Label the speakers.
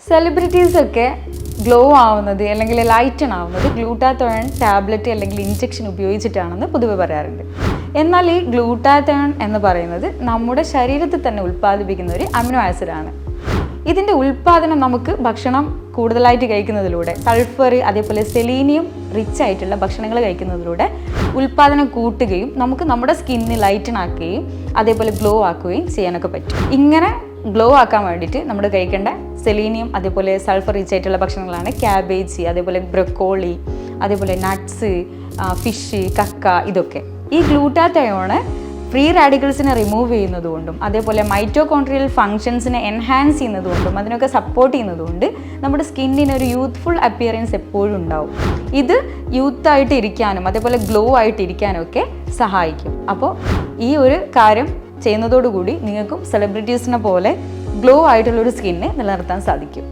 Speaker 1: സെലിബ്രിറ്റീസൊക്കെ glow ആവുന്നത് അല്ലെങ്കിൽ lighten ആവുന്നത് ഗ്ലൂട്ടാത്തോൺ ടാബ്ലറ്റ് അല്ലെങ്കിൽ ഇഞ്ചക്ഷൻ ഉപയോഗിച്ചിട്ടാണെന്ന് പൊതുവെ പറയാറുണ്ട്. എന്നാൽ ഈ ഗ്ലൂട്ടാത്തോൺ എന്ന് പറയുന്നത് നമ്മുടെ ശരീരത്തിൽ തന്നെ ഉൽപ്പാദിപ്പിക്കുന്ന ഒരു അമിനോ ആസിഡാണ്. ഇതിൻ്റെ ഉൽപ്പാദനം നമുക്ക് ഭക്ഷണം കൂടുതലായിട്ട് കഴിക്കുന്നതിലൂടെ, സൾഫർ അതേപോലെ സെലീനിയം റിച്ച് ആയിട്ടുള്ള ഭക്ഷണങ്ങൾ കഴിക്കുന്നതിലൂടെ ഉൽപ്പാദനം കൂട്ടുകയും നമുക്ക് നമ്മുടെ സ്കിന്നിന് ലൈറ്റൺ ആക്കുകയും അതേപോലെ ഗ്ലോ ആക്കുകയും ചെയ്യാനൊക്കെ പറ്റും. ഇങ്ങനെ ഗ്ലോ ആക്കാൻ വേണ്ടിയിട്ട് നമ്മൾ കഴിക്കേണ്ട സെലീനിയം അതേപോലെ സൾഫർ റിച്ച് ആയിട്ടുള്ള ഭക്ഷണങ്ങളാണ് ക്യാബേജ്, അതേപോലെ ബ്രൊക്കോളി, അതേപോലെ നട്ട്സ്, ഫിഷ്, കക്ക, ഇതൊക്കെ. ഈ ഗ്ലൂട്ടാത്തയോണ് ഫ്രീ റാഡിക്കൽസിനെ റിമൂവ് ചെയ്യുന്നതുകൊണ്ടും അതേപോലെ മൈറ്റോകോൺട്രിയൽ ഫങ്ഷൻസിനെ എൻഹാൻസ് ചെയ്യുന്നതുകൊണ്ടും അതിനൊക്കെ സപ്പോർട്ട് ചെയ്യുന്നതുകൊണ്ട് നമ്മുടെ സ്കിന്നിന് ഒരു യൂത്ത്ഫുൾ അപ്പിയറൻസ് എപ്പോഴും ഉണ്ടാവും. ഇത് യൂത്തായിട്ട് ഇരിക്കാനും അതേപോലെ ഗ്ലോ ആയിട്ട് ഇരിക്കാനും ഒക്കെ സഹായിക്കും. അപ്പോൾ ഈ ഒരു കാര്യം ചെയ്യുന്നതോടുകൂടി നിങ്ങൾക്കും സെലിബ്രിറ്റീസിനെ പോലെ ഗ്ലോ ആയിട്ടുള്ളൊരു സ്കിന്ന് നിലനിർത്താൻ സാധിക്കും.